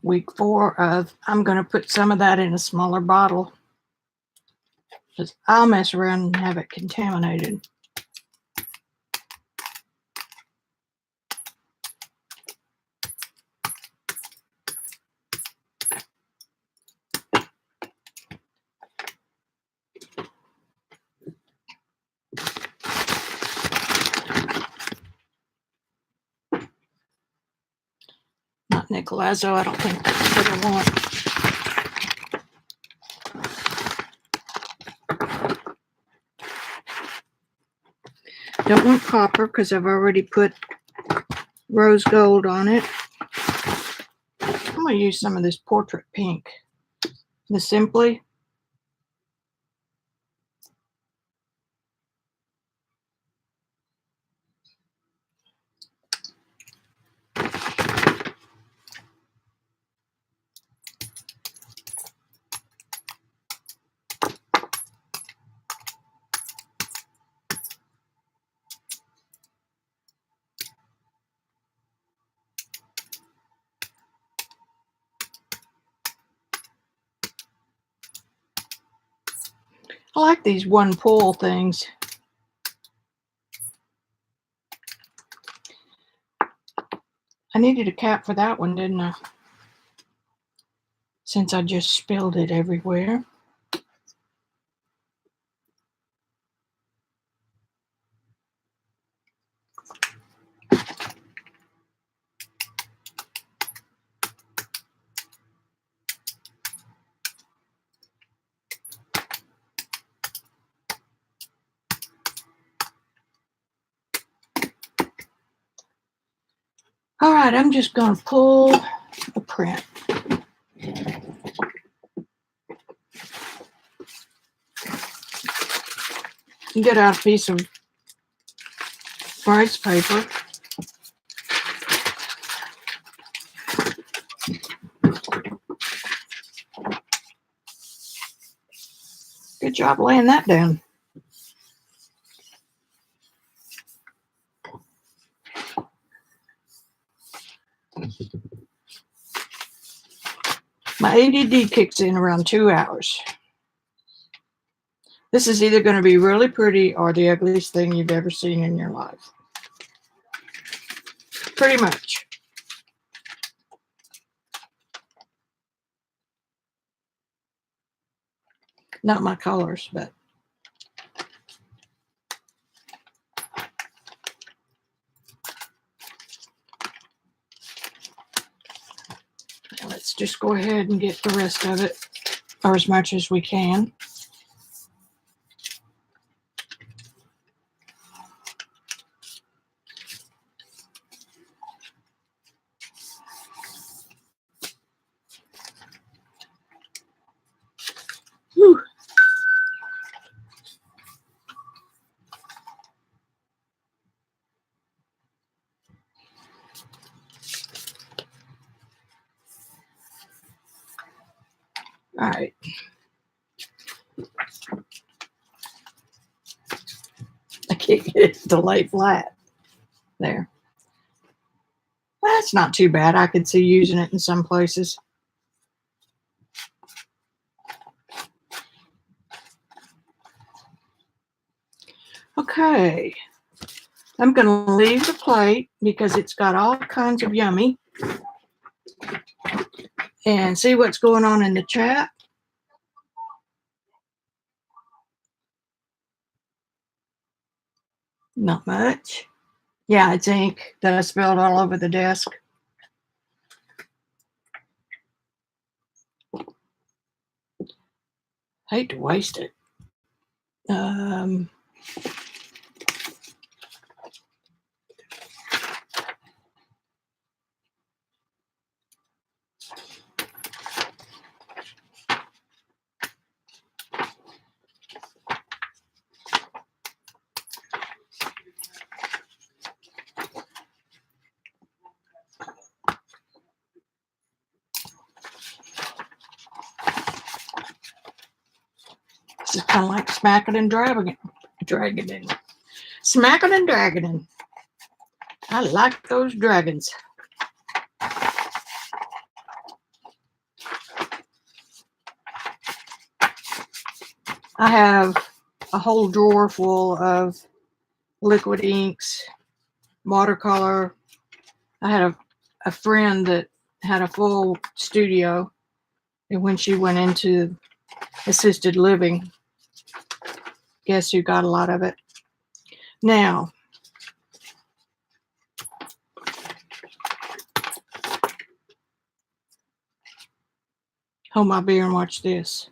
Week 4 of, I'm going to put some of that in a smaller bottle because I'll mess around and have it contaminated. Not Nicolazzo, I don't think that's what I want. Don't want copper because I've already put rose gold on it. I'm going to use some of this portrait pink. The Simply. I like these one pull things. I needed a cap for that one, didn't I? Since I just spilled it everywhere. All right, I'm just going to pull a print. Get out a piece of rice paper. Good job laying that down. My ADD kicks in around 2 hours. This is either going to be really pretty or the ugliest thing you've ever seen in your life. Pretty much. Not my colors, but let's just go ahead and get the rest of it, or as much as we can. Whew. All right. I can't get it to lay flat. There. That's not too bad. I could see using it in some places. Okay. I'm going to leave the plate because it's got all kinds of yummy. And see what's going on in the chat. Not much. Yeah, it's ink that I spilled all over the desk. Hate to waste it. This is kind of like smacking and dragging it. Smacking and dragging it. I like those dragons. I have a whole drawer full of liquid inks, watercolor. I had a friend that had a full studio, and when she went into assisted living, guess who got a lot of it? Now, hold my beer and watch this.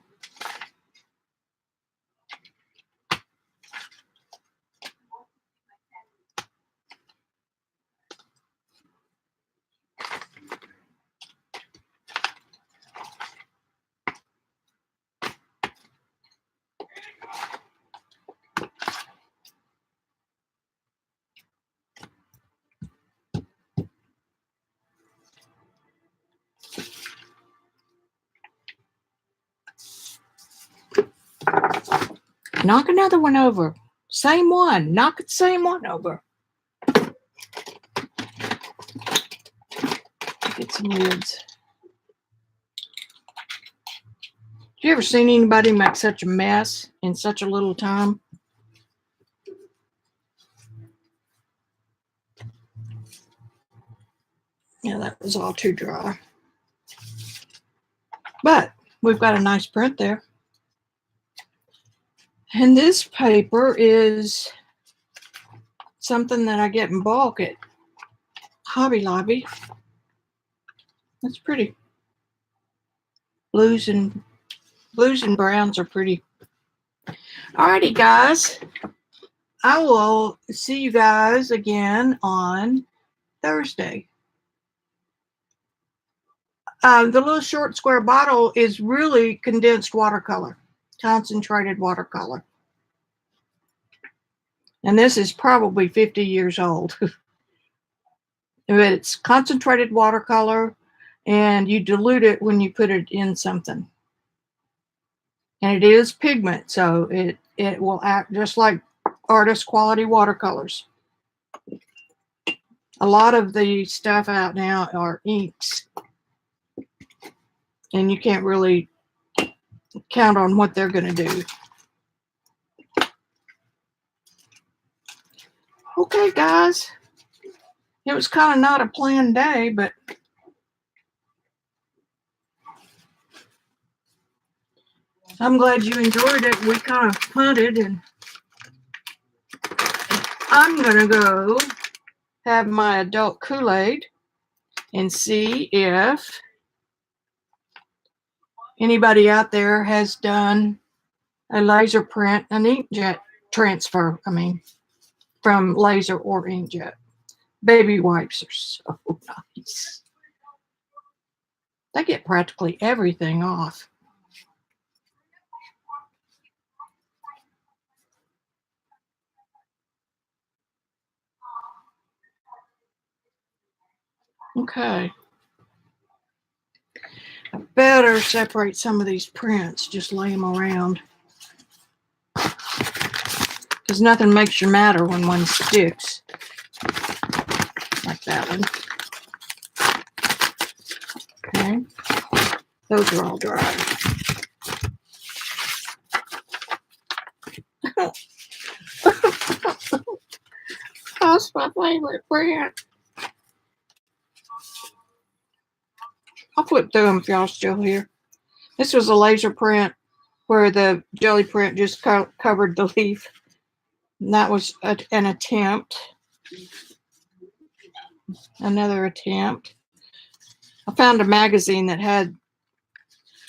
Knock another one over. Same one. Knock the same one over. Get some lids. You ever seen anybody make such a mess in such a little time? Yeah, that was all too dry. But we've got a nice print there. And this paper is something that I get in bulk at Hobby Lobby. That's pretty. Blues and browns are pretty. Alrighty, guys. I will see you guys again on Thursday. The little short square bottle is really condensed watercolor, concentrated watercolor. And this is probably 50 years old. But it's concentrated watercolor, and you dilute it when you put it in something. And it is pigment, so it will act just like artist quality watercolors. A lot of the stuff out now are inks, and you can't really count on what they're going to do. Okay, guys. It was kind of not a planned day, but I'm glad you enjoyed it. We kind of punted, and I'm going to go have my adult Kool-Aid and see if anybody out there has done a laser print, an inkjet transfer, from laser or inkjet. Baby wipes are so nice. They get practically everything off. Okay. I better separate some of these prints, just lay them around. Because nothing makes you madder when one sticks. Like that one. Okay. Those are all dry. That's my favorite print. I'll flip through them if y'all still here. This was a laser print where the jelly print just covered the leaf. And that was an attempt. Another attempt. I found a magazine that had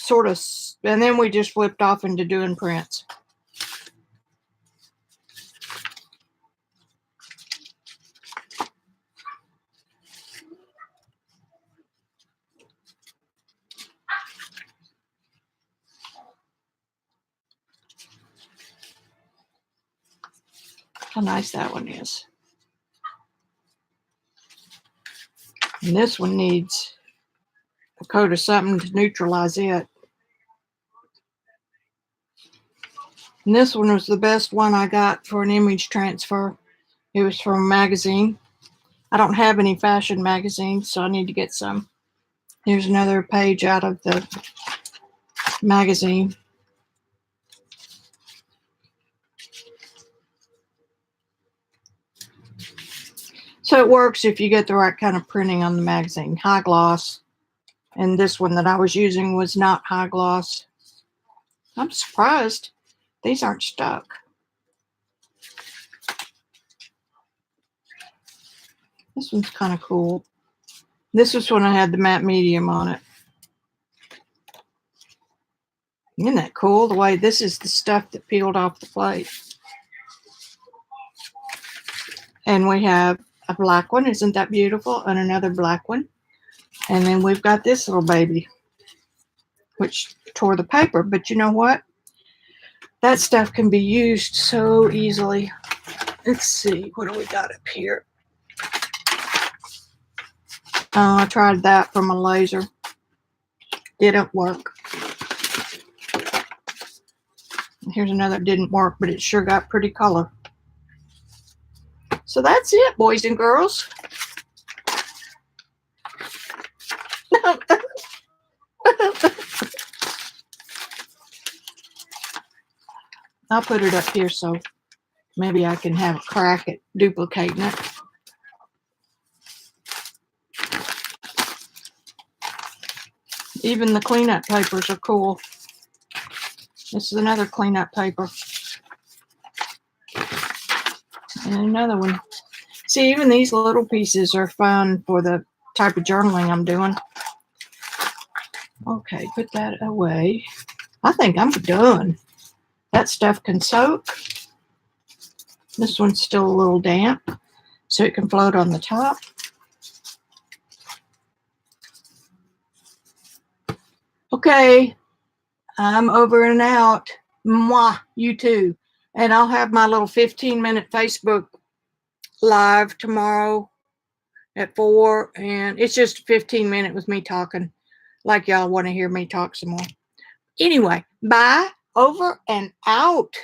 sort of, and then we just flipped off into doing prints. How nice that one is. And this one needs a coat of something to neutralize it. And this one was the best one I got for an image transfer. It was from a magazine. I don't have any fashion magazines, so I need to get some. Here's another page out of the magazine. So it works if you get the right kind of printing on the magazine. High gloss. And this one that I was using was not high gloss. I'm surprised these aren't stuck. This one's kind of cool. This was when I had the matte medium on it. Isn't that cool? The way this is the stuff that peeled off the plate. And we have a black one. Isn't that beautiful? And another black one. And then we've got this little baby, which tore the paper. But you know what? That stuff can be used so easily. Let's see. What do we got up here? I tried that from a laser. Didn't work. Here's another didn't work, but it sure got pretty color. So that's it, boys and girls. I'll put it up here so maybe I can have a crack at duplicating it. Even the cleanup papers are cool. This is another cleanup paper. And another one. See, even these little pieces are fun for the type of journaling I'm doing. Okay, put that away. I think I'm done. That stuff can soak. This one's still a little damp, so it can float on the top. Okay, I'm over and out. Mwah, you too. And I'll have my little 15-minute Facebook live tomorrow at 4. And it's just a 15-minute with me talking like y'all want to hear me talk some more. Anyway, bye, over and out.